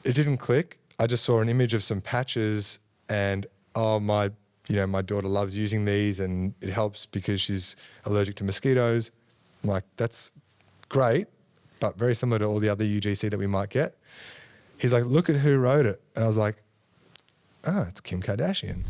it didn't click. I just saw an image of some patches and, my daughter loves using these and it helps because she's allergic to mosquitoes. I'm like, that's great, but very similar to all the other UGC that we might get. He's like, look at who wrote it. And I was like, it's Kim Kardashian.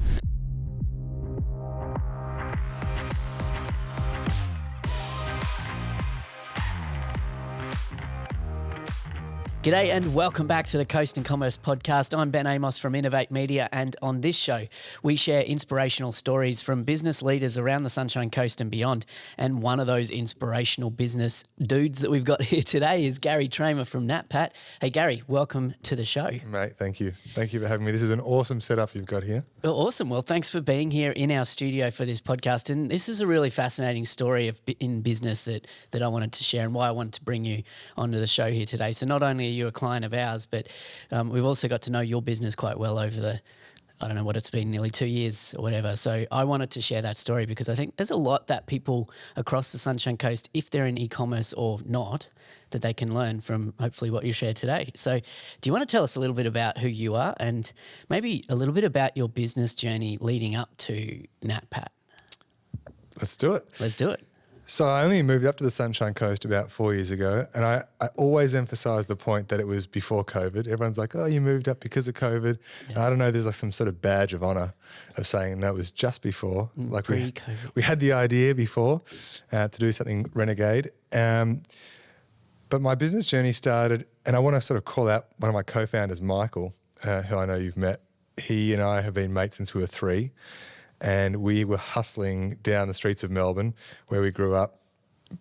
G'day and welcome back to the Coast and Commerce podcast. I'm Ben Amos from Innovate Media, and on this show, we share inspirational stories from business leaders around the Sunshine Coast and beyond. And one of those inspirational business dudes that we've got here today is Gary Tramer from NatPat. Hey, Gary, welcome to the show. Mate, thank you. Thank you for having me. This is an awesome setup you've got here. Well, awesome. Well, thanks for being here in our studio for this podcast. And this is a really fascinating story in business that I wanted to share and why I wanted to bring you onto the show here today. So not only are you a client of ours, but we've also got to know your business quite well over I don't know what it's been, nearly 2 years or whatever. So I wanted to share that story because I think there's a lot that people across the Sunshine Coast, if they're in e-commerce or not, that they can learn from hopefully what you share today. So do you want to tell us a little bit about who you are and maybe a little bit about your business journey leading up to NatPat? Let's do it. Let's do it. So I only moved up to the Sunshine Coast about 4 years ago, and I always emphasize the point that it was before COVID. Everyone's like, oh, you moved up because of COVID. Yeah. I don't know, there's like some sort of badge of honor of saying, no, it was just before. Like pre-COVID. We had the idea before to do something renegade. But my business journey started, and I want to sort of call out one of my co-founders, Michael, who I know you've met. He and I have been mates since we were 3. And we were hustling down the streets of Melbourne, where we grew up,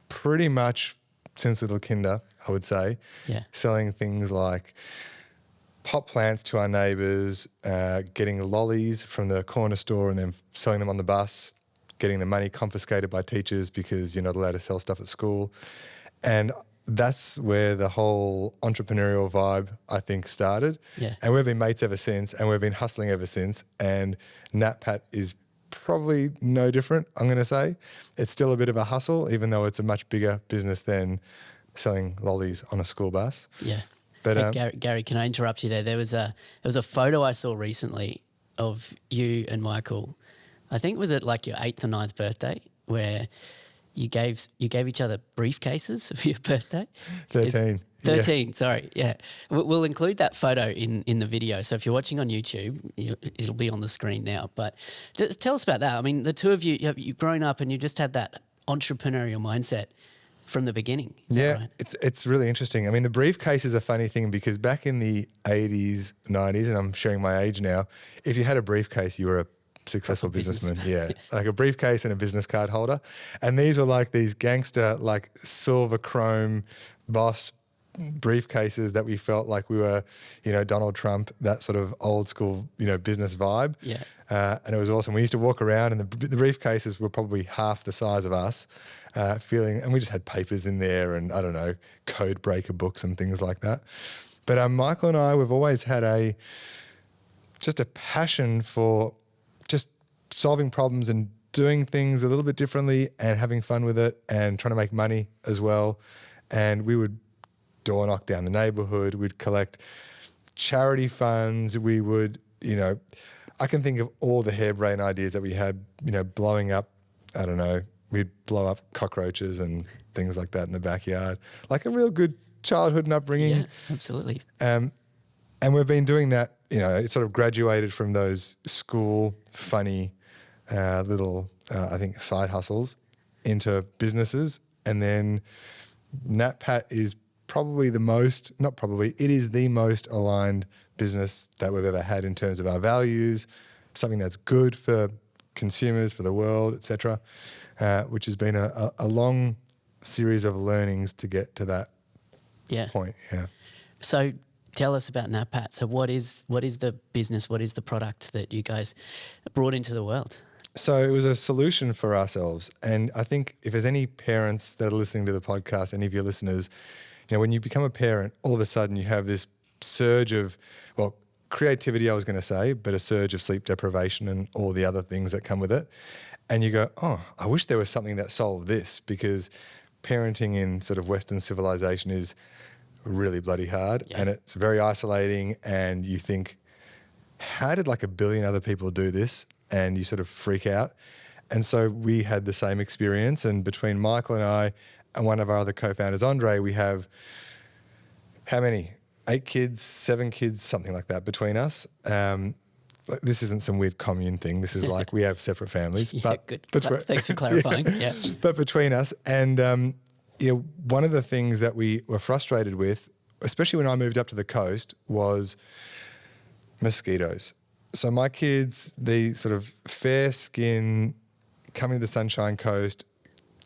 pretty much since little kinder, I would say, selling things like pot plants to our neighbours, getting lollies from the corner store and then selling them on the bus, getting the money confiscated by teachers because you're not allowed to sell stuff at school. And that's where the whole entrepreneurial vibe, I think, started. Yeah. And we've been mates ever since, and we've been hustling ever since. And NatPat is probably no different, I'm going to say. It's still a bit of a hustle, even though it's a much bigger business than selling lollies on a school bus. Yeah. But hey, Gary, can I interrupt you there? There was a photo I saw recently of you and Michael. I think was it like your 8th or 9th birthday, where you gave each other briefcases for your birthday? 13. 13, sorry, yeah. We'll include that photo in the video. So if you're watching on YouTube, it'll be on the screen now. But tell us about that. I mean, the two of you've grown up and you just had that entrepreneurial mindset from the beginning. Yeah, right? It's really interesting. I mean, the briefcase is a funny thing because back in the 80s, 90s, and I'm sharing my age now, if you had a briefcase, you were a successful businessman. Yeah, like a briefcase and a business card holder. And these were like these gangster, like silver chrome Boss briefcases that we felt like we were, Donald Trump, that sort of old school, business vibe. Yeah. And it was awesome. We used to walk around and the briefcases were probably half the size of us, and we just had papers in there and I don't know, code breaker books and things like that. But Michael and I, we've always had just a passion for just solving problems and doing things a little bit differently and having fun with it and trying to make money as well. And we would door knock down the neighborhood. We'd collect charity funds. We would, I can think of all the harebrained ideas that we had, blowing up, I don't know, we'd blow up cockroaches and things like that in the backyard. Like a real good childhood and upbringing. Yeah, absolutely. And we've been doing that, it sort of graduated from those school funny little, I think, side hustles into businesses. And then NatPat is probably it is the most aligned business that we've ever had in terms of our values, something that's good for consumers, for the world, etc., which has been a long series of learnings to get to that point. Yeah. So tell us about NatPat. So what is the business? What is the product that you guys brought into the world? So it was a solution for ourselves. And I think if there's any parents that are listening to the podcast, any of your listeners, when you become a parent, all of a sudden you have this surge of, creativity, I was going to say, but a surge of sleep deprivation and all the other things that come with it. And you go, I wish there was something that solved this, because parenting in sort of Western civilization is really bloody hard, Yeah. and it's very isolating, and you think, how did like a billion other people do this? And you sort of freak out. And so we had the same experience, and between Michael and I and one of our other co-founders, Andre, we have how many? 8 kids, 7 kids, something like that between us. This isn't some weird commune thing. This is like we have separate families. Yeah, but good. between- Thanks for clarifying. Yeah. But between us, and one of the things that we were frustrated with, especially when I moved up to the coast, was mosquitoes. So my kids, the sort of fair skin, coming to the Sunshine Coast,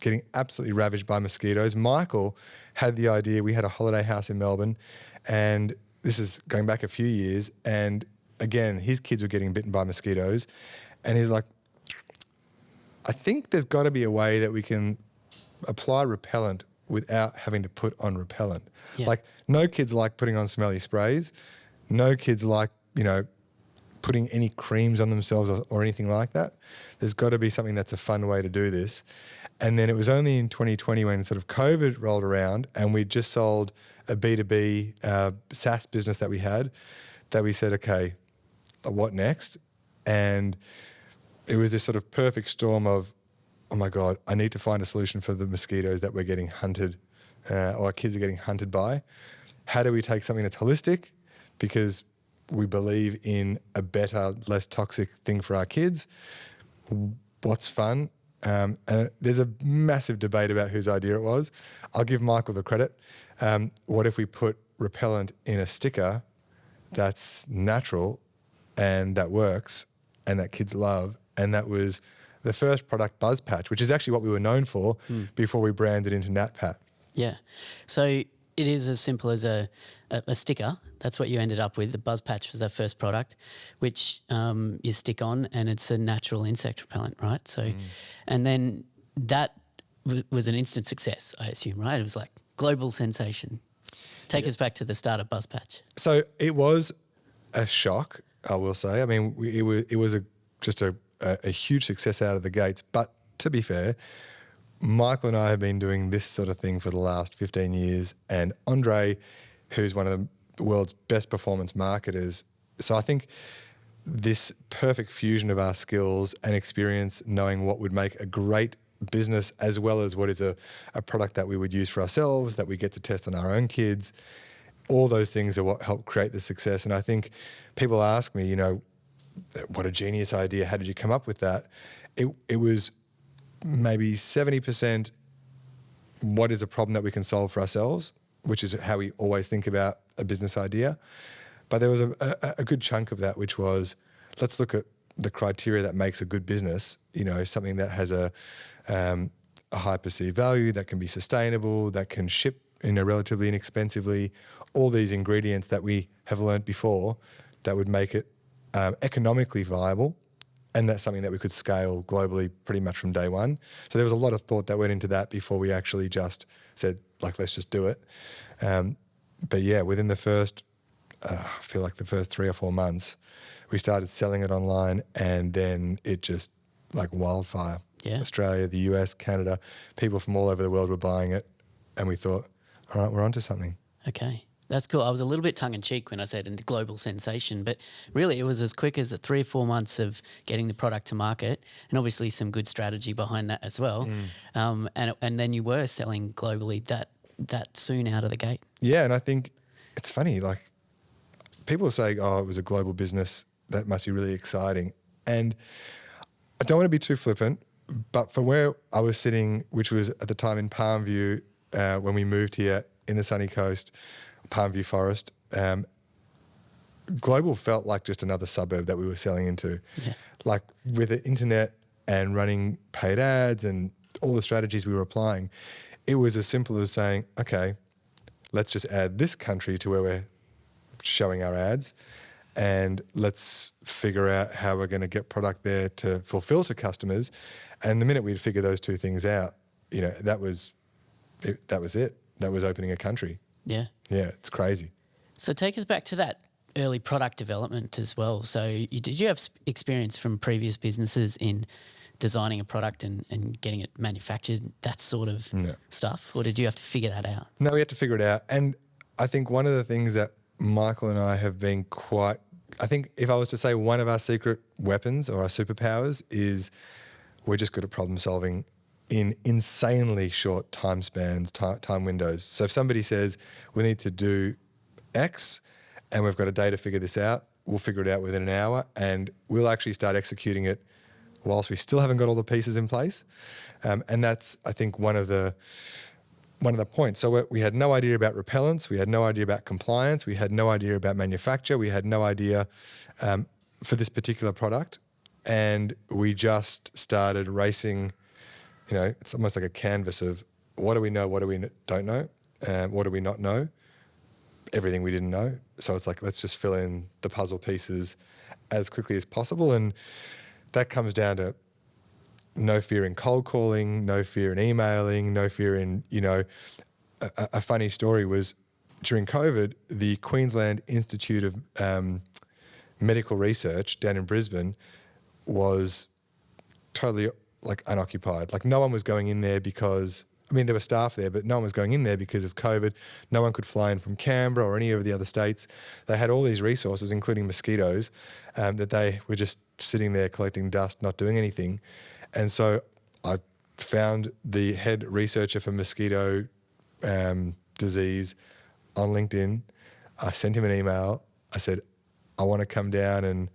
getting absolutely ravaged by mosquitoes. Michael had the idea. We had a holiday house in Melbourne, and this is going back a few years, and again, his kids were getting bitten by mosquitoes, and he's like, I think there's got to be a way that we can apply repellent without having to put on repellent. Yeah. Like, no kids like putting on smelly sprays. No kids like, putting any creams on themselves or anything like that. There's got to be something that's a fun way to do this. And then it was only in 2020 when sort of COVID rolled around and we just sold a B2B SaaS business that we had, that we said, okay, what next? And it was this sort of perfect storm of, oh my God, I need to find a solution for the mosquitoes that we're getting hunted, or our kids are getting hunted by. How do we take something that's holistic? Because we believe in a better, less toxic thing for our kids. What's fun? And there's a massive debate about whose idea it was. I'll give Michael the credit. What if we put repellent in a sticker that's natural and that works and that kids love? And that was the first product, BuzzPatch, which is actually what we were known for before we branded into NatPat. Yeah. So it is as simple as a sticker. That's what you ended up with. The BuzzPatch was our first product, which you stick on, and it's a natural insect repellent, right? So, and then that was an instant success, I assume, right? It was like global sensation. Take us back to the start of BuzzPatch. So it was a shock, I will say. I mean, it was just a huge success out of the gates. But to be fair, Michael and I have been doing this sort of thing for the last 15 years, and Andre, who's one of the world's best performance marketers. So I think this perfect fusion of our skills and experience, knowing what would make a great business as well as what is a product that we would use for ourselves, that we get to test on our own kids, all those things are what help create the success. And I think people ask me, what a genius idea, how did you come up with that? It was maybe 70% what is a problem that we can solve for ourselves, which is how we always think about a business idea. But there was a good chunk of that, which was, let's look at the criteria that makes a good business, something that has a high perceived value, that can be sustainable, that can ship relatively inexpensively, all these ingredients that we have learned before that would make it economically viable. And that's something that we could scale globally pretty much from day one. So there was a lot of thought that went into that before we actually just said, let's just do it. But yeah, within the first, I feel like the first 3 or 4 months, we started selling it online, and then it just like wildfire. Yeah. Australia, the US, Canada, people from all over the world were buying it. And we thought, all right, we're onto something. Okay. That's cool. I was a little bit tongue-in-cheek when I said into global sensation, but really it was as quick as the 3 or 4 months of getting the product to market, and obviously some good strategy behind that as well. And then you were selling globally that soon out of the gate. Yeah, and I think it's funny, like people say, oh, it was a global business, that must be really exciting. And I don't want to be too flippant, but from where I was sitting, which was at the time in Palmview, when we moved here in the sunny coast, Palmview Forest, global felt like just another suburb that we were selling into. Yeah. Like with the internet and running paid ads and all the strategies we were applying, it was as simple as saying, okay, let's just add this country to where we're showing our ads, and let's figure out how we're going to get product there to fulfill to customers. And the minute we'd figure those 2 things out, that was it. That was opening a country. Yeah. Yeah, it's crazy. So take us back to that early product development as well. So did you have experience from previous businesses in designing a product and getting it manufactured, that sort of stuff? Or did you have to figure that out? No, we had to figure it out. And I think one of the things that Michael and I have been I think if I was to say one of our secret weapons or our superpowers is we're just good at problem solving in insanely short time spans, time windows. So if somebody says we need to do X and we've got a day to figure this out, we'll figure it out within an hour and we'll actually start executing it whilst we still haven't got all the pieces in place. And that's, I think, one of the points. So we had no idea about repellents. We had no idea about compliance. We had no idea about manufacture. We had no idea for this particular product. And we just started racing. It's almost like a canvas of what do we know, what do we don't know, what do we not know, everything we didn't know. So it's like, let's just fill in the puzzle pieces as quickly as possible. And that comes down to no fear in cold calling, no fear in emailing, no fear in, a funny story was during COVID, the Queensland Institute of Medical Research down in Brisbane was totally like unoccupied. Like no one was going in there because, there were staff there, but no one was going in there because of COVID. No one could fly in from Canberra or any of the other states. They had all these resources, including mosquitoes, that they were just sitting there collecting dust, not doing anything. And so I found the head researcher for mosquito disease on LinkedIn. I sent him an email. I said, I want to come down and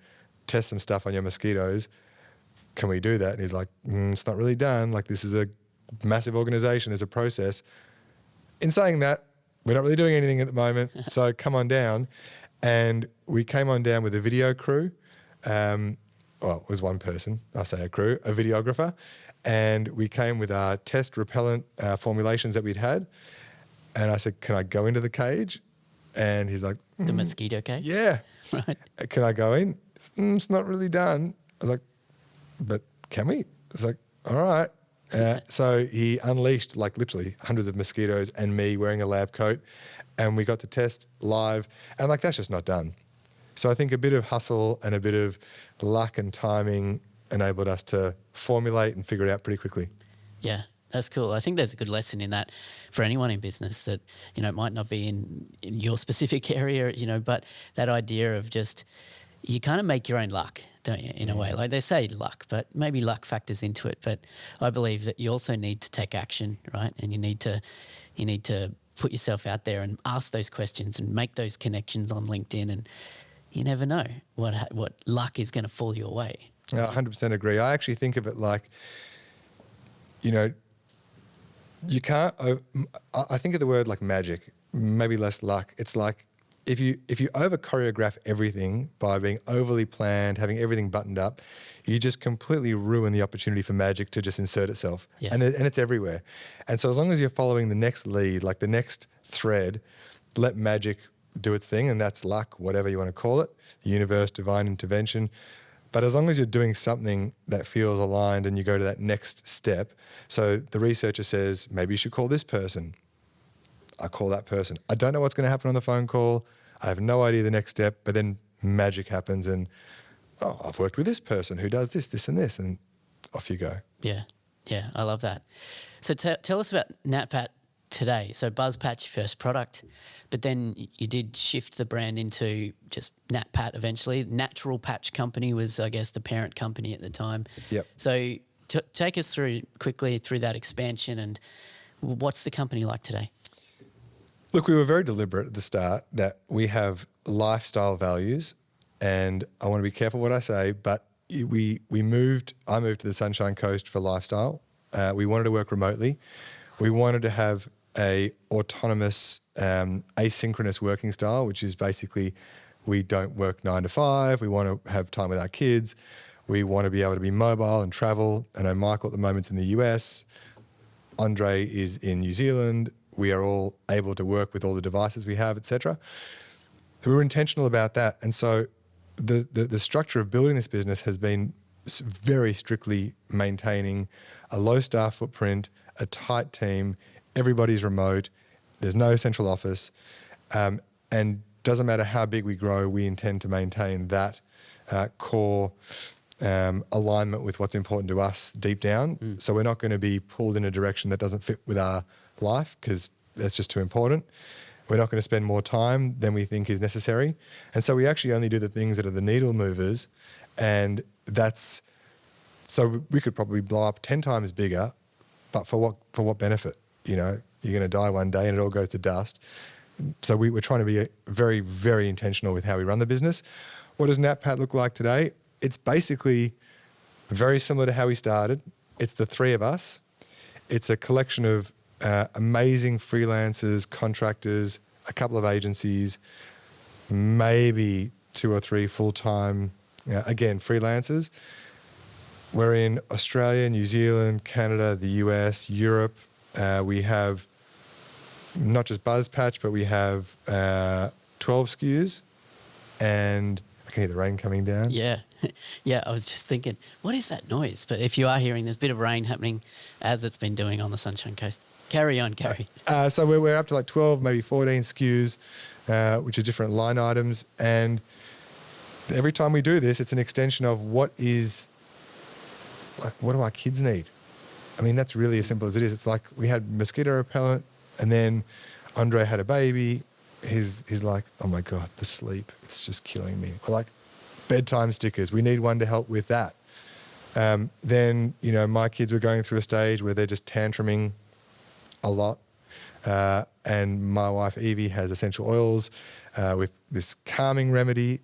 test some stuff on your mosquitoes. Can we do that? And he's like, it's not really done. Like this is a massive organization. There's a process. In saying that, we're not really doing anything at the moment. So come on down. And we came on down with a video crew. It was one person, I say a crew, a videographer. And we came with our test repellent formulations that we'd had. And I said, can I go into the cage? And he's like, The mosquito cage? Yeah. Right. Can I go in? It's not really done. I was like, but can we? It's like, all right. So he unleashed like literally hundreds of mosquitoes and me wearing a lab coat, and we got to test live, and like that's just not done. So I think a bit of hustle and a bit of luck and timing enabled us to formulate and figure it out pretty quickly. Yeah, that's cool. I think there's a good lesson in that for anyone in business that, it might not be in your specific area, but that idea of just, you kind of make your own luck, don't you, in a way? Like they say luck, but maybe luck factors into it. But I believe that you also need to take action, right? And you need to put yourself out there and ask those questions and make those connections on LinkedIn, and you never know what luck is going to fall your way. I 100% agree. I actually think of it like, you can't, I think of the word like magic, maybe less luck. It's like if you over choreograph everything by being overly planned, having everything buttoned up, you just completely ruin the opportunity for magic to just insert itself. Yeah. And it's everywhere. And so as long as you're following the next lead, like the next thread, let magic do its thing, and that's luck, whatever you want to call it, the universe, divine intervention. But as long as you're doing something that feels aligned and you go to that next step, so the researcher says, maybe you should call this person. I call that person. I don't know what's going to happen on the phone call. I have no idea the next step, but then magic happens and, I've worked with this person who does this, this and this, and off you go. Yeah, I love that. So tell us about NatPat today. So BuzzPatch, first product, but then you did shift the brand into just NatPat eventually. Natural Patch Company was, I guess, the parent company at the time. Yep. So take us quickly through that expansion, and what's the company like today? Look, we were very deliberate at the start that we have lifestyle values, and I want to be careful what I say, but I moved to the Sunshine Coast for lifestyle. We wanted to work remotely. We wanted to have a autonomous, asynchronous working style, which is basically we don't work 9 to 5. We want to have time with our kids. We want to be able to be mobile and travel. I know Michael at the moment's in the US. Andre is in New Zealand. We are all able to work with all the devices we have, etc. So we were intentional about that. And so the structure of building this business has been very strictly maintaining a low staff footprint, a tight team, everybody's remote, there's no central office, and doesn't matter how big we grow, we intend to maintain that core alignment with what's important to us deep down. So we're not going to be pulled in a direction that doesn't fit with our life because that's just too important. We're not going to spend more time than we think is necessary. And so we actually only do the things that are the needle movers. And so we could probably blow up 10 times bigger, but for what benefit? You know, you're going to die one day and it all goes to dust. So we're trying to be very, very intentional with how we run the business. What does NatPat look like today? It's basically very similar to how we started. It's the three of us. It's a collection of amazing freelancers, contractors, a couple of agencies, maybe 2 or 3 full-time, again, freelancers. We're in Australia, New Zealand, Canada, the US, Europe. We have not just BuzzPatch, but we have 12 SKUs, and I can hear the rain coming down. Yeah. Yeah, I was just thinking, what is that noise? But if you are hearing, there's a bit of rain happening as it's been doing on the Sunshine Coast. Carry on, Gary. So we're up to like 12, maybe 14 SKUs, which are different line items. And every time we do this, it's an extension of what do our kids need? I mean, that's really as simple as it is. It's like we had mosquito repellent, and then Andre had a baby. He's like, oh my God, the sleep, it's just killing me. We're like, bedtime stickers, we need one to help with that. Then, you know, my kids were going through a stage where they're just tantruming a lot. And my wife, Evie, has essential oils with this calming remedy.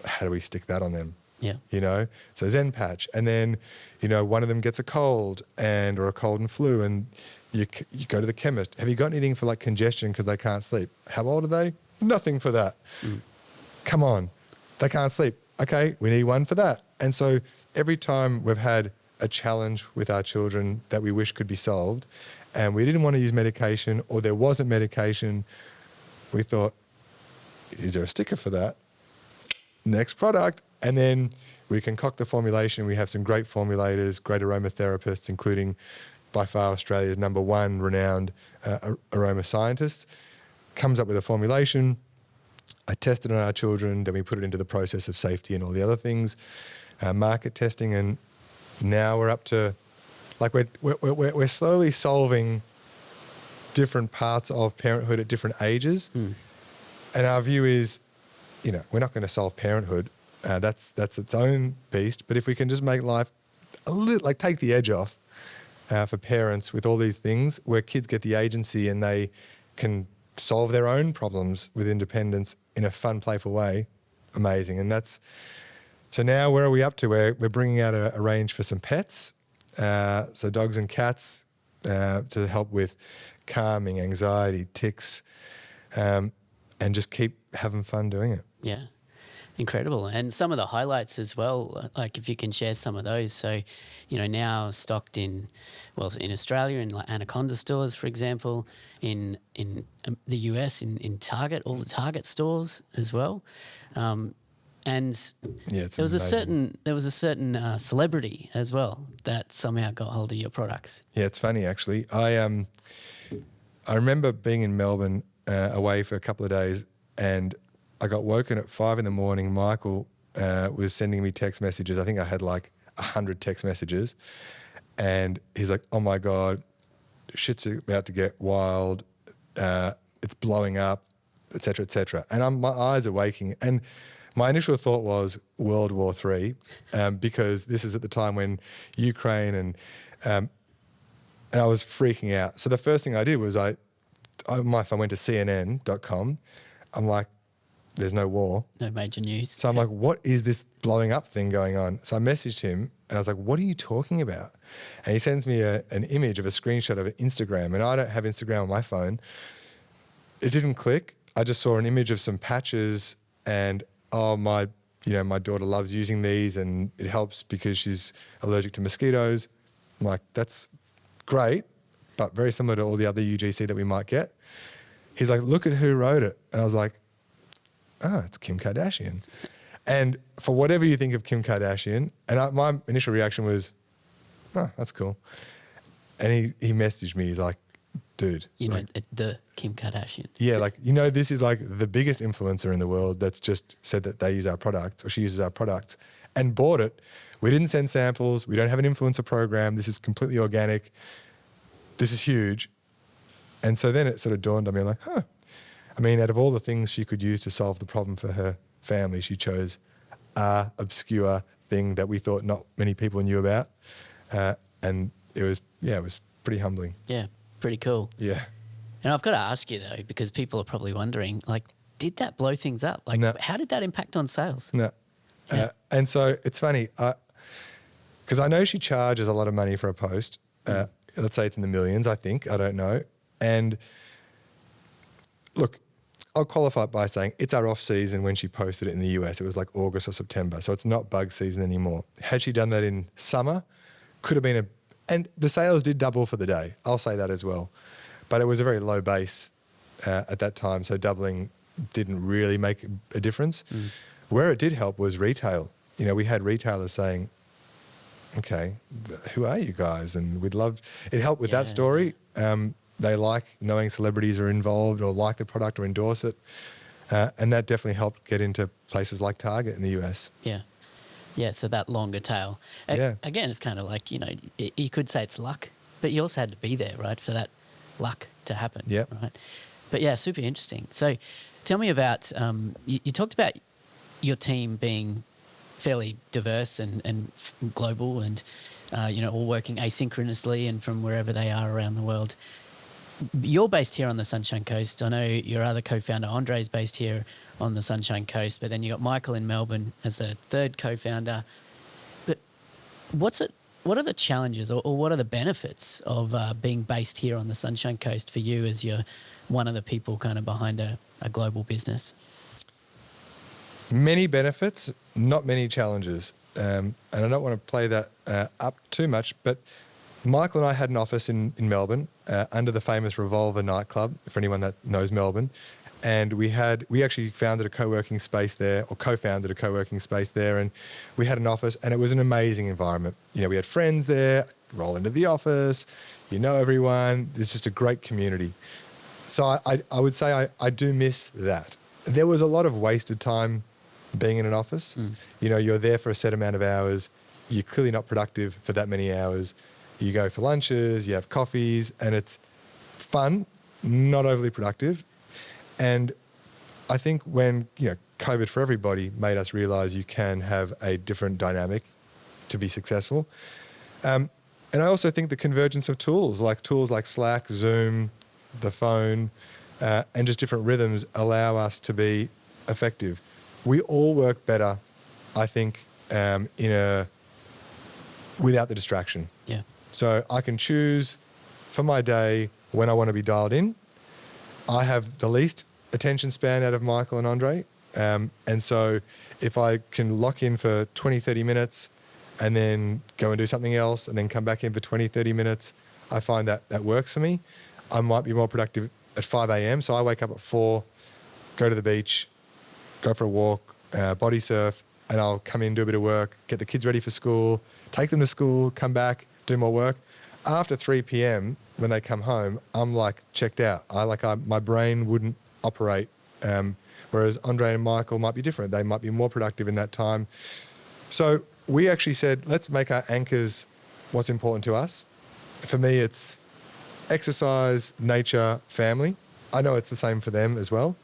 How do we stick that on them? Yeah. You know, so Zen patch. And then, you know, one of them gets a cold or a cold and flu, and you go to the chemist. Have you got anything for like congestion because they can't sleep? How old are they? Nothing for that. Come on. They can't sleep. Okay, we need one for that. And so every time we've had a challenge with our children that we wish could be solved, and we didn't want to use medication, or there wasn't medication, we thought, is there a sticker for that? Next product. And then we concoct the formulation. We have some great formulators, great aromatherapists, including by far Australia's #1 renowned aroma scientist. Comes up with a formulation. I test it on our children, then we put it into the process of safety and all the other things, market testing, and now we're up to, like, we're slowly solving different parts of parenthood at different ages. And our view is, you know, we're not going to solve parenthood. That's its own beast. But if we can just make life a little, like, take the edge off for parents with all these things, where kids get the agency and they can solve their own problems with independence in a fun, playful way, amazing. And so now where are we up to? We're bringing out a range for some pets, so dogs and cats, to help with calming, anxiety, tics, and just keep having fun doing it. Yeah. Incredible. And some of the highlights as well, like if you can share some of those. So, you know, now stocked in Australia, in like Anaconda stores, for example, in the US, in Target, all the Target stores as well. And yeah, it's there was amazing. there was a certain celebrity as well that somehow got hold of your products. Yeah, it's funny actually. I remember being in Melbourne away for a couple of days, and I got woken at 5 a.m. Michael was sending me text messages. I think I had like 100 text messages, and he's like, "Oh my God, shit's about to get wild. It's blowing up, etc., etc." And my eyes are waking, and my initial thought was World War III, because this is at the time when Ukraine and I was freaking out. So the first thing I did was I went to CNN.com. I'm like, there's no war. No major news. So I'm like, what is this blowing up thing going on? So I messaged him and I was like, what are you talking about? And he sends me an image of a screenshot of an Instagram, and I don't have Instagram on my phone. It didn't click. I just saw an image of some patches, and my daughter loves using these and it helps because she's allergic to mosquitoes. I'm like, that's great, but very similar to all the other UGC that we might get. He's like, look at who wrote it. And I was like, it's Kim Kardashian. And for whatever you think of Kim Kardashian, and my initial reaction was, that's cool. And he messaged me, he's like, dude. You know, the Kim Kardashian. Yeah, like, you know, this is like the biggest influencer in the world that's just said that they use our products, or she uses our products, and bought it. We didn't send samples. We don't have an influencer program. This is completely organic. This is huge. And so then it sort of dawned on me, like, I mean, out of all the things she could use to solve the problem for her family, she chose a obscure thing that we thought not many people knew about. And it was pretty humbling. Yeah, pretty cool. Yeah. And I've got to ask you though, because people are probably wondering, like, did that blow things up? Like, No. how did that impact on sales? No. Yeah. And so it's funny, because I know she charges a lot of money for a post. Let's say it's in the millions, I think. I don't know. And look, I'll qualify it by saying it's our off season when she posted it in the US. It was like August or September. So it's not bug season anymore. Had she done that in summer, could have been and the sales did double for the day. I'll say that as well. But it was a very low base at that time. So doubling didn't really make a difference. Where it did help was retail. You know, we had retailers saying, okay, who are you guys? And we'd love, it helped with that story. They like knowing celebrities are involved or like the product or endorse it. And that definitely helped get into places like Target in the US. Yeah. Yeah, so that longer tail. Again, it's kind of like, you know, you could say it's luck, but you also had to be there, right, for that luck to happen. Yeah. Right. But yeah, super interesting. So tell me about, you talked about your team being fairly diverse and global and, you know, all working asynchronously and from wherever they are around the world. You're based here on the Sunshine Coast. I know your other co-founder, Andre, is based here on the Sunshine Coast, but then you got Michael in Melbourne as the third co-founder. But what are the challenges or what are the benefits of being based here on the Sunshine Coast for you as you're one of the people kind of behind a global business? Many benefits, not many challenges. And I don't want to play that up too much, but Michael and I had an office in Melbourne under the famous Revolver nightclub, for anyone that knows Melbourne. And we actually founded a co-working space there, or co-founded a co-working space there, and we had an office, and it was an amazing environment. You know, we had friends there, roll into the office, you know everyone. It's just a great community. So I would say I do miss that. There was a lot of wasted time being in an office. You know, you're there for a set amount of hours. You're clearly not productive for that many hours. You go for lunches, you have coffees, and it's fun, not overly productive. And I think when, you know, COVID for everybody made us realize you can have a different dynamic to be successful. And I also think the convergence of tools like Slack, Zoom, the phone, and just different rhythms allow us to be effective. We all work better, I think, without the distraction. Yeah. So I can choose for my day when I want to be dialed in. I have the least attention span out of Michael and Andre. And so if I can lock in for 20, 30 minutes and then go and do something else and then come back in for 20, 30 minutes, I find that works for me. I might be more productive at 5 a.m. So I wake up at 4, go to the beach, go for a walk, body surf, and I'll come in, do a bit of work, get the kids ready for school, take them to school, come back, do more work. After 3 p.m., when they come home, I'm like checked out. My brain wouldn't operate. Whereas Andre and Michael might be different. They might be more productive in that time. So we actually said, let's make our anchors what's important to us. For me, it's exercise, nature, family. I know it's the same for them as well.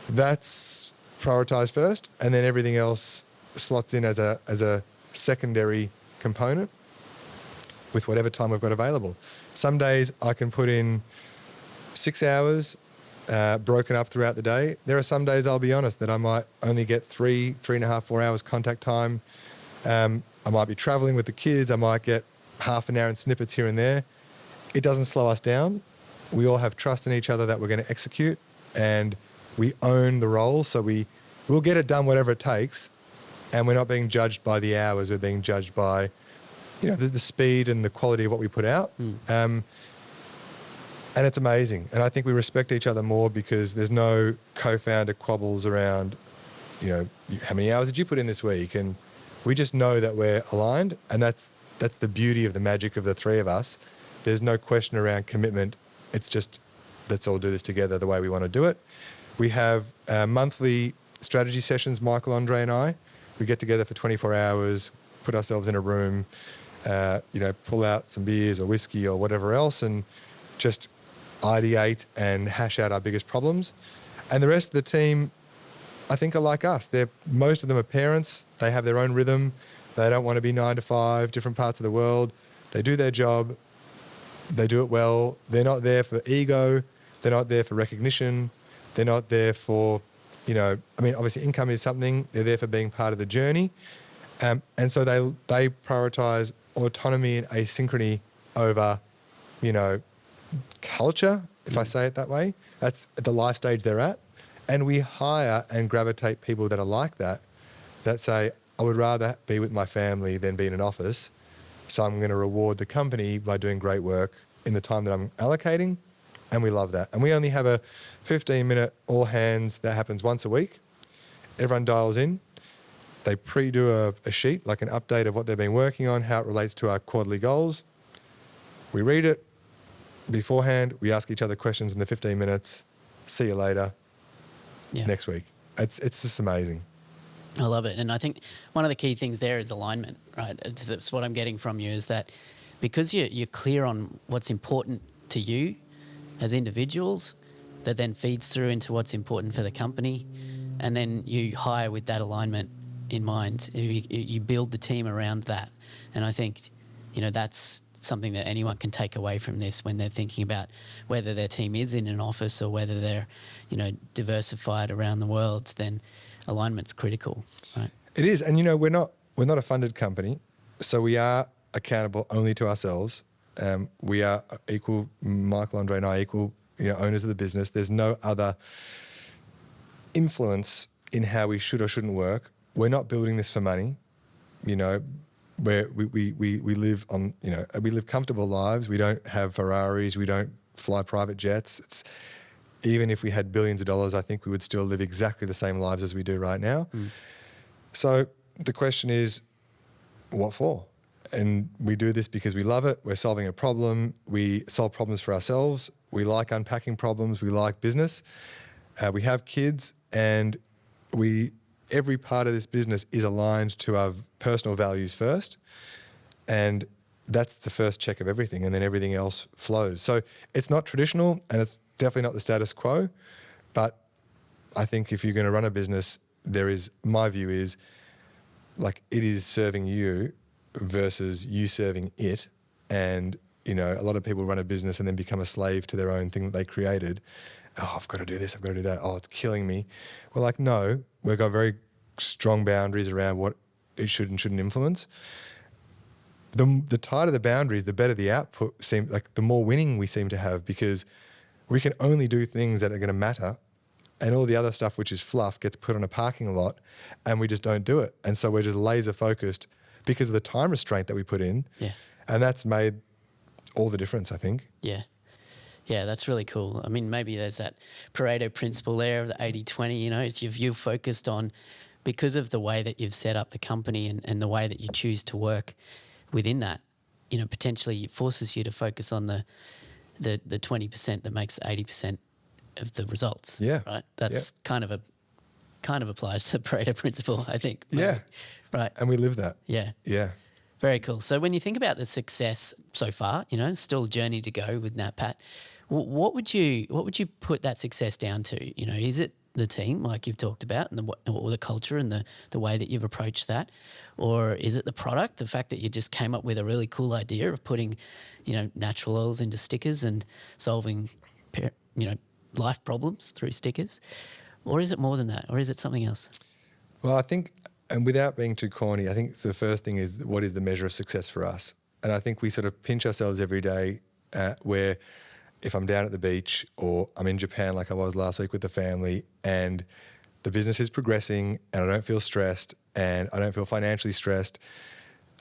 That's prioritise first, and then everything else slots in as a secondary component with whatever time we've got available. Some days I can put in 6 hours broken up throughout the day. There are some days, I'll be honest, that I might only get 3.5, 4 hours contact time. I might be traveling with the kids. I might get half an hour in snippets here and there. It doesn't slow us down. We all have trust in each other that we're going to execute, and we own the role. So we'll get it done, whatever it takes. And we're not being judged by the hours. We're being judged by, you know, the speed and the quality of what we put out. And it's amazing. And I think we respect each other more because there's no co-founder quabbles around, you know, how many hours did you put in this week? And we just know that we're aligned. And that's the beauty of the magic of the three of us. There's no question around commitment. It's just, let's all do this together the way we want to do it. We have monthly strategy sessions, Michael, Andre and I. We get together for 24 hours, put ourselves in a room, you know, pull out some beers or whiskey or whatever else and just ideate and hash out our biggest problems. And the rest of the team, I think, are like us. Most of them are parents. They have their own rhythm. They don't want to be 9 to 5, different parts of the world. They do their job. They do it well. They're not there for ego. They're not there for recognition. They're not there for, obviously income is something. They're there for being part of the journey. And so they prioritize autonomy and asynchrony over, culture, if I say it that way. That's the life stage they're at. And we hire and gravitate people that are like that say, I would rather be with my family than be in an office. So I'm going to reward the company by doing great work in the time that I'm allocating. And we love that. And we only have a 15-minute all hands that happens once a week. Everyone dials in. They pre-do a sheet, like an update of what they've been working on, how it relates to our quarterly goals. We read it beforehand. We ask each other questions in the 15 minutes. See you later. Next week. It's just amazing. I love it. And I think one of the key things there is alignment, right? That's what I'm getting from you, is that because you're clear on what's important to you as individuals, that then feeds through into what's important for the company. And then you hire with that alignment in mind. You build the team around that. And I think, that's something that anyone can take away from this when they're thinking about whether their team is in an office or whether they're, diversified around the world. Then alignment's critical, right? It is. And, we're not a funded company, so we are accountable only to ourselves. We are equal, Michael, Andre and I, equal, owners of the business. There's no other influence in how we should or shouldn't work. We're not building this for money, where we live on, we live comfortable lives. We don't have Ferraris. We don't fly private jets. Even if we had billions of dollars, I think we would still live exactly the same lives as we do right now. So the question is, what for? And we do this because we love it. We're solving a problem. We solve problems for ourselves. We like unpacking problems. We like business. We have kids, and every part of this business is aligned to our personal values first. And that's the first check of everything. And then everything else flows. So it's not traditional, and it's definitely not the status quo. But I think if you're going to run a business, my view is, like, it is serving you versus you serving it. And, a lot of people run a business and then become a slave to their own thing that they created. Oh, I've got to do this, I've got to do that. Oh, it's killing me. We're like, no, we've got very strong boundaries around what it should and shouldn't influence. The tighter the boundaries, the better the output seems, like the more winning we seem to have, because we can only do things that are going to matter, and all the other stuff, which is fluff, gets put on a parking lot, and we just don't do it. And so we're just laser focused because of the time restraint that we put in. Yeah. And that's made all the difference, I think. Yeah. Yeah, that's really cool. I mean, maybe there's that Pareto principle there of the 80-20, you've focused on, because of the way that you've set up the company and the way that you choose to work within that, potentially it forces you to focus on the 20% that makes the 80% of the results. Yeah. Right? That's kind of applies to the Pareto principle, I think. Maybe. Yeah. Right. And we live that. Yeah. Yeah. Very cool. So when you think about the success so far, it's still a journey to go with NatPat. What would you put that success down to? Is it the team, like you've talked about, and or the culture and the way that you've approached that? Or is it the product, the fact that you just came up with a really cool idea of putting, natural oils into stickers and solving, life problems through stickers? Or is it more than that? Or is it something else? Well, I think, and without being too corny, I think the first thing is, what is the measure of success for us? And I think we sort of pinch ourselves every day where if I'm down at the beach or I'm in Japan like I was last week with the family, and the business is progressing and I don't feel stressed and I don't feel financially stressed,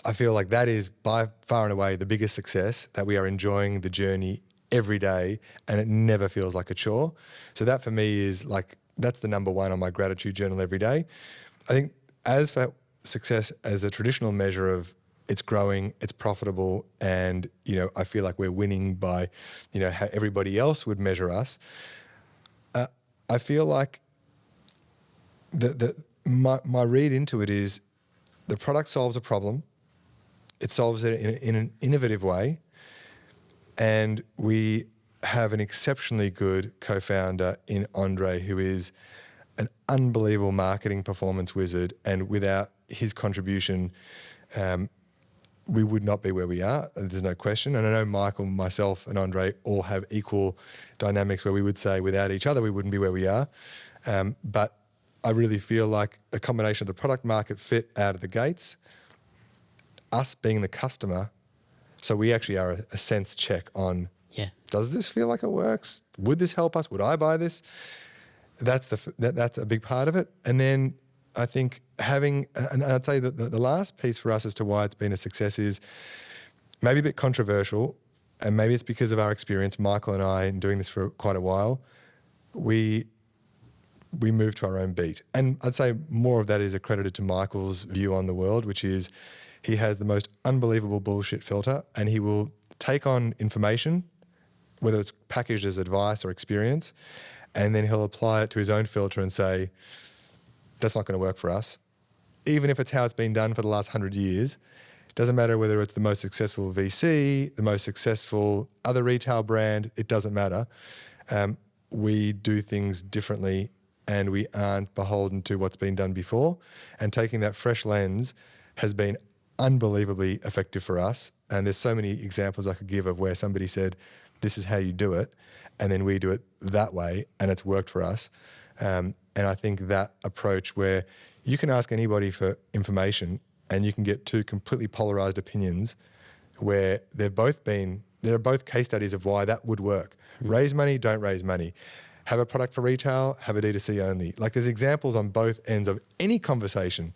I feel like that is by far and away the biggest success, that we are enjoying the journey every day and it never feels like a chore. So that for me is like, that's the number one on my gratitude journal every day. I think as for success as a traditional measure of it's growing, it's profitable, and, I feel like we're winning by, how everybody else would measure us. I feel like my read into it is the product solves a problem. It solves it in an innovative way, and we have an exceptionally good co-founder in Andre, who is an unbelievable marketing performance wizard, and without his contribution, we would not be where we are. There's no question. And I know Michael, myself, and Andre all have equal dynamics where we would say without each other we wouldn't be where we are. But I really feel like a combination of the product market fit out of the gates, us being the customer, so we actually are a sense check on, does this feel like it works? Would this help us? Would I buy this? That's a big part of it. And then I think and I'd say that the last piece for us as to why it's been a success is maybe a bit controversial, and maybe it's because of our experience, Michael and I, in doing this for quite a while, we moved to our own beat. And I'd say more of that is accredited to Michael's view on the world, which is he has the most unbelievable bullshit filter, and he will take on information, whether it's packaged as advice or experience, and then he'll apply it to his own filter and say, that's not going to work for us. Even if it's how it's been done for the last 100 years, it doesn't matter whether it's the most successful VC, the most successful other retail brand, it doesn't matter. We do things differently, and we aren't beholden to what's been done before. And taking that fresh lens has been unbelievably effective for us. And there's so many examples I could give of where somebody said, this is how you do it, and then we do it that way, and it's worked for us. And I think that approach where you can ask anybody for information and you can get two completely polarized opinions where there are both case studies of why that would work. Raise money, don't raise money. Have a product for retail, have a D2C only. Like, there's examples on both ends of any conversation,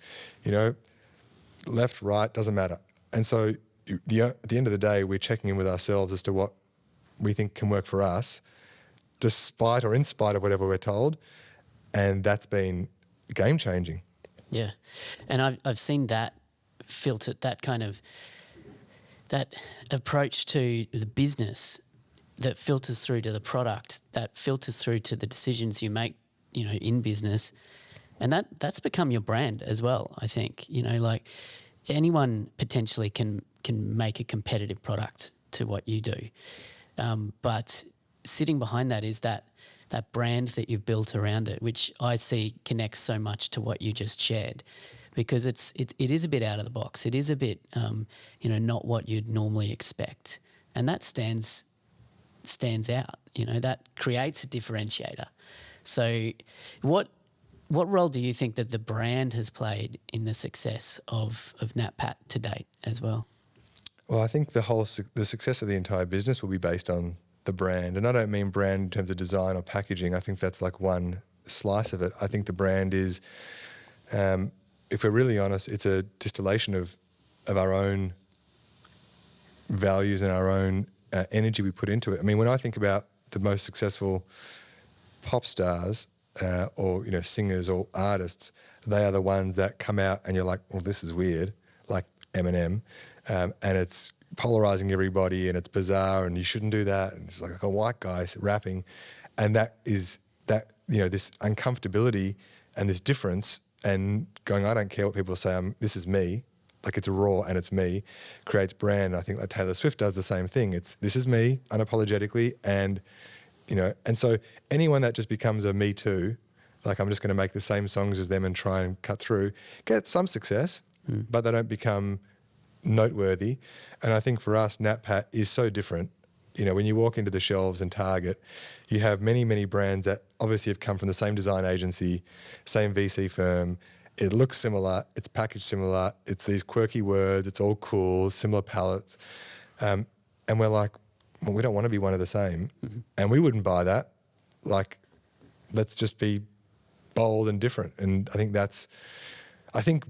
left, right, doesn't matter. And so at the end of the day, we're checking in with ourselves as to what we think can work for us, despite or in spite of whatever we're told. And that's been game changing. Yeah. And I've seen that filter, that approach to the business that filters through to the product, that filters through to the decisions you make, in business. And that's become your brand as well, I think. Like, anyone potentially can make a competitive product to what you do. But sitting behind that is that brand that you've built around it, which I see connects so much to what you just shared, because it is a bit out of the box. It is a bit, not what you'd normally expect. And that stands out, that creates a differentiator. So what role do you think that the brand has played in the success of NatPat to date as well? Well, I think the success of the entire business will be based on the brand. And I don't mean brand in terms of design or packaging. I think that's like one slice of it. I think the brand is, if we're really honest, it's a distillation of our own values and our own energy we put into it. I mean, when I think about the most successful pop stars or singers or artists, they are the ones that come out and you're like, well, this is weird, like Eminem. And it's polarizing everybody and it's bizarre and you shouldn't do that. And it's like a white guy rapping. And that is this uncomfortability and this difference and going, I don't care what people say, this is me. Like, it's raw and it's me, creates brand. I think like Taylor Swift does the same thing. This is me unapologetically. And, and so anyone that just becomes a me too, like I'm just going to make the same songs as them and try and cut through, get some success, but they don't become noteworthy. And I think for us, NatPat is so different. When you walk into the shelves in Target, you have many, many brands that obviously have come from the same design agency, same VC firm. It looks similar, it's packaged similar, it's these quirky words, it's all cool, similar palettes. And we're like, well, we don't want to be one of the same. Mm-hmm. And we wouldn't buy that. Like, let's just be bold and different. And I think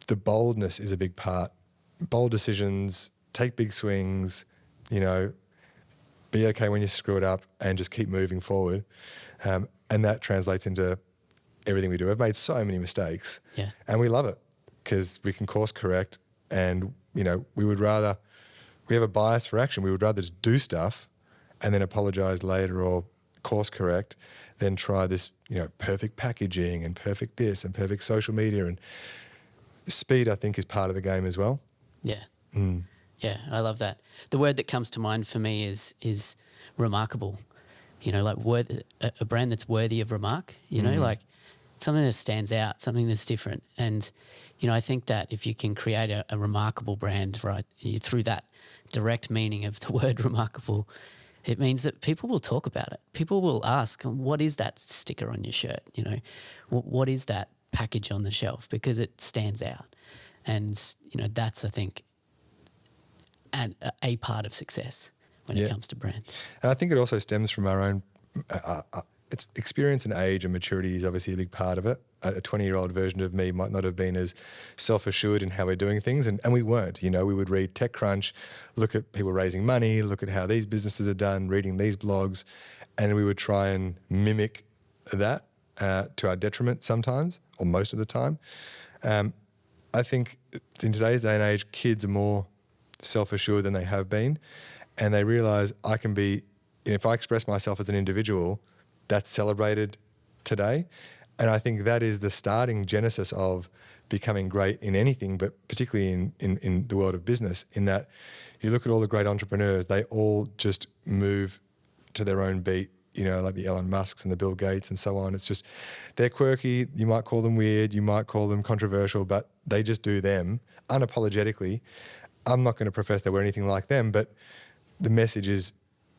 the boldness is a big part. Bold decisions, take big swings, be okay when you screw it up and just keep moving forward. And that translates into everything we do. I've made so many mistakes and we love it because we can course correct and, we have a bias for action. We would rather just do stuff and then apologize later or course correct than try this, perfect packaging and perfect this and perfect social media. And speed, I think, is part of the game as well. Yeah. Yeah, I love that. The word that comes to mind for me is remarkable. You know, like a brand that's worthy of remark. You know, like something that stands out, something that's different. And you know, I think that if you can create a remarkable brand, right, through that direct meaning of the word remarkable, it means that people will talk about it. People will ask, what is that sticker on your shirt? You know, what is that package on the shelf? Because it stands out. And, you know, that's, I think, a part of success when it comes to brand. And I think it also stems from our own it's experience and age and maturity is obviously a big part of it. A 20-year-old version of me might not have been as self-assured in how we're doing things, and we weren't. You know, we would read TechCrunch, look at people raising money, look at how these businesses are done, reading these blogs, and we would try and mimic that to our detriment sometimes, or most of the time. I think in today's day and age, kids are more self-assured than they have been, and they realise I can be, if I express myself as an individual, that's celebrated today. And I think that is the starting genesis of becoming great in anything, but particularly in the world of business, in that you look at all the great entrepreneurs, they all just move to their own beat, you know, like the Elon Musks and the Bill Gates and so on. It's just, they're quirky. You might call them weird. You might call them controversial, but they just do them unapologetically. I'm not going to profess that we're anything like them, but the message is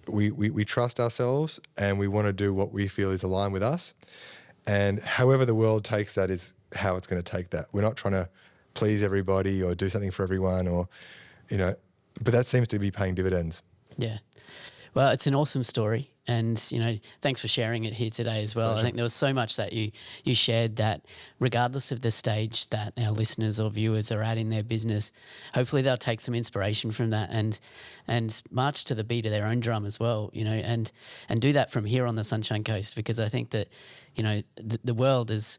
we trust ourselves and we want to do what we feel is aligned with us. And however the world takes that is how it's going to take that. We're not trying to please everybody or do something for everyone, or, you know, but that seems to be paying dividends. Yeah. Well, it's an awesome story. And, you know, thanks for sharing it here today as well. Pleasure. I think there was so much that you shared that regardless of the stage that our listeners or viewers are at in their business, hopefully they'll take some inspiration from that and march to the beat of their own drum as well, you know, and do that from here on the Sunshine Coast, because I think that, you know, the world is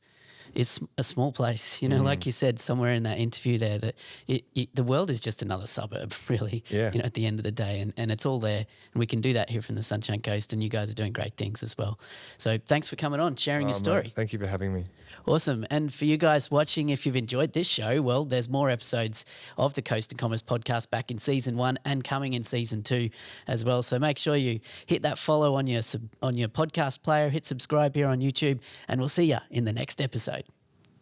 a small place, you know, like you said somewhere in that interview there, that the world is just another suburb, really, you know, at the end of the day, and it's all there, and we can do that here from the Sunshine Coast, and you guys are doing great things as well. So thanks for coming on, sharing your story. Mate, thank you for having me. Awesome. And for you guys watching, if you've enjoyed this show, well, there's more episodes of the Coast and Commerce podcast back in season 1 and coming in season 2 as well. So make sure you hit that follow on your podcast player, hit subscribe here on YouTube, and we'll see you in the next episode.